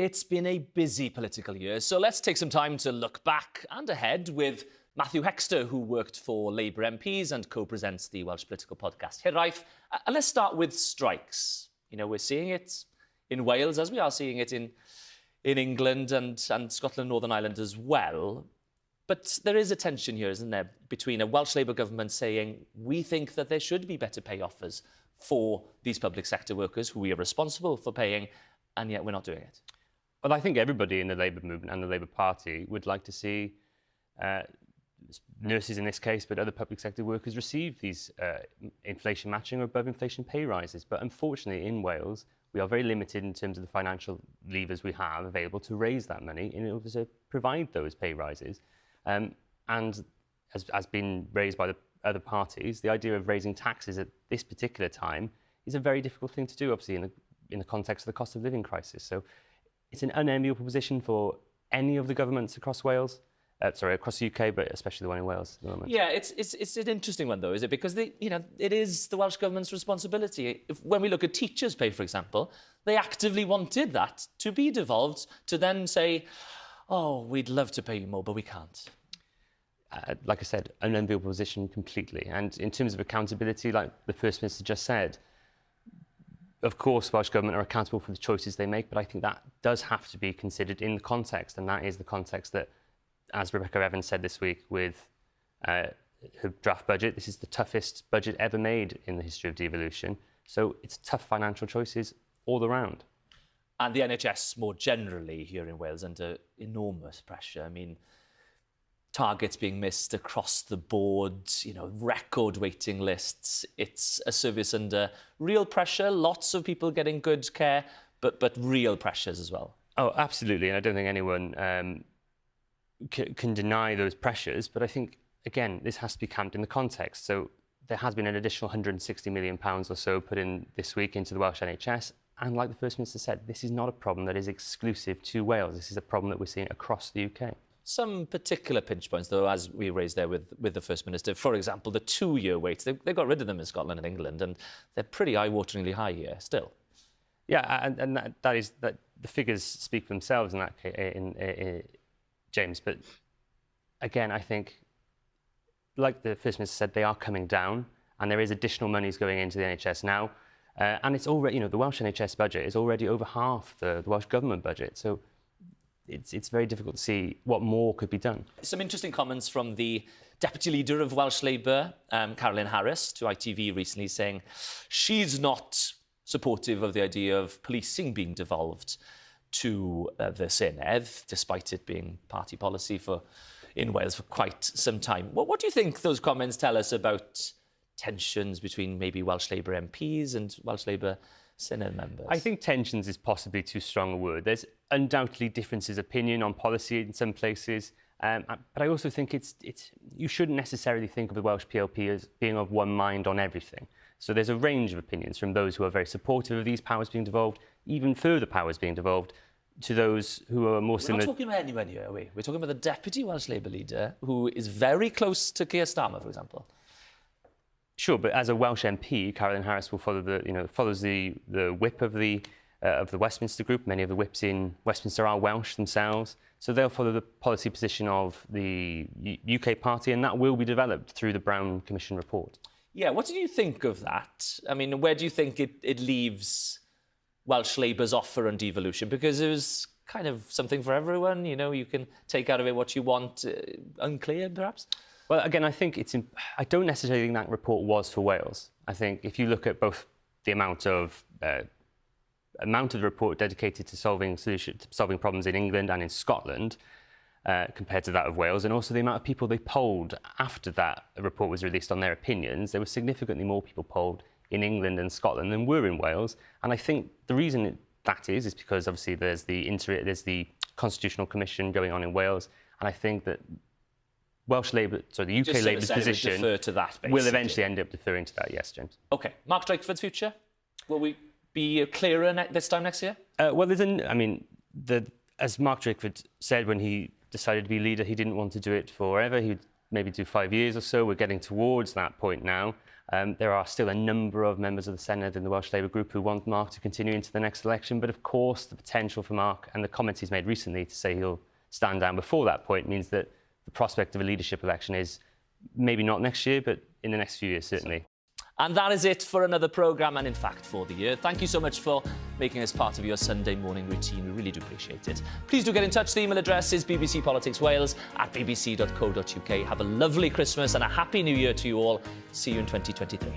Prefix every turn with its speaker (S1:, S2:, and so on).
S1: It's been a busy political year, so let's take some time to look back and ahead with Matthew Hexter, who worked for Labour MPs and co-presents the Welsh Political Podcast. Hiraeth, and let's start with strikes. You know, we're seeing it in Wales as we are seeing it in England and Scotland, Northern Ireland as well. But there is a tension here, isn't there, between a Welsh Labour government saying we think that there should be better pay offers for these public sector workers who we are responsible for paying, and yet we're not doing it.
S2: Well, I think everybody in the Labour movement and the Labour Party would like to see nurses in this case, but other public sector workers receive these inflation matching or above inflation pay rises. But unfortunately, in Wales, we are very limited in terms of the financial levers we have available to raise that money in order to provide those pay rises. And as been raised by the other parties, the idea of raising taxes at this particular time is a very difficult thing to do, obviously, in the context of the cost of living crisis. So it's an unenviable position for any of the governments across Wales. Across the UK, but especially the one in Wales at the moment.
S1: Yeah, it's an interesting one, though, is it? Because it is the Welsh Government's responsibility. When we look at teachers' pay, for example, they actively wanted that to be devolved, to then say, oh, we'd love to pay you more, but we can't.
S2: Like I said, an unenviable position completely. And in terms of accountability, like the First Minister just said, of course, Welsh Government are accountable for the choices they make, but I think that does have to be considered in the context, and that is the context that, as Rebecca Evans said this week with her draft budget, this is the toughest budget ever made in the history of devolution. So it's tough financial choices all around.
S1: And the NHS more generally here in Wales under enormous pressure. I mean, targets being missed across the board, record waiting lists. It's a service under real pressure, lots of people getting good care, but real pressures as well.
S2: Oh, absolutely. And I don't think anyone can deny those pressures, but I think, again, this has to be camped in the context. So there has been an additional £160 million or so put in this week into the Welsh NHS, and like the First Minister said, this is not a problem that is exclusive to Wales. This is a problem that we're seeing across the UK.
S1: Some particular pinch points, though, as we raised there with the First Minister. For example, the 2-year waits. They got rid of them in Scotland and England, and they're pretty eye-wateringly high here still.
S2: Yeah, and that the figures speak for themselves in that case, James, but again, I think, like the First Minister said, they are coming down, and there is additional monies going into the NHS now, and it's already, the Welsh NHS budget is already over half the Welsh Government budget, so it's very difficult to see what more could be done. Some
S1: interesting comments from the Deputy Leader of Welsh Labour, Caroline Harris, to ITV recently, saying she's not supportive of the idea of policing being devolved to the Senedd, despite it being party policy in Wales for quite some time. What do you think those comments tell us about tensions between maybe Welsh Labour MPs and Welsh Labour Senedd members?
S2: I think tensions is possibly too strong a word. There's undoubtedly differences of opinion on policy in some places, but I also think you shouldn't necessarily think of the Welsh PLP as being of one mind on everything. So there's a range of opinions, from those who are very supportive of these powers being devolved, even further powers being devolved, to those who are more similar.
S1: We're not talking about anyone here, are we? We're talking about the Deputy Welsh Labour Leader, who is very close to Keir Starmer, for example.
S2: Sure, but as a Welsh MP, Caroline Harris will follow follows the whip of the Westminster group. Many of the whips in Westminster are Welsh themselves, so they'll follow the policy position of the UK party, and that will be developed through the Brown Commission report.
S1: Yeah, what did you think of that? I mean, where do you think it leaves Welsh Labour's offer on devolution? Because it was kind of something for everyone, you can take out of it what you want. Unclear, perhaps?
S2: Well, again, I think I don't necessarily think that report was for Wales. I think if you look at both the amount of the report dedicated to solving problems in England and in Scotland, compared to that of Wales, and also the amount of people they polled after that report was released on their opinions, there were significantly more people polled in England and Scotland than were in Wales. And I think the reason that is because obviously there's the Constitutional Commission going on in Wales, and I think that the UK Labour's position will eventually end up deferring to that, yes, James.
S1: OK. Mark Drakeford's future? Will we be clearer this time next year?
S2: As Mark Drakeford said when he decided to be leader, he didn't want to do it forever. He'd maybe do 5 years or so. We're getting towards that point now. There are still a number of members of the Senedd and the Welsh Labour group who want Mark to continue into the next election, but of course the potential for Mark and the comments he's made recently to say he'll stand down before that point means that the prospect of a leadership election is maybe not next year, but in the next few years, certainly.
S1: And that is it for another programme, and in fact for the year. Thank you so much for making us part of your Sunday morning routine. We really do appreciate it. Please do get in touch. The email address is bbcpoliticswales@bbc.co.uk. Have a lovely Christmas and a happy New Year to you all. See you in 2023.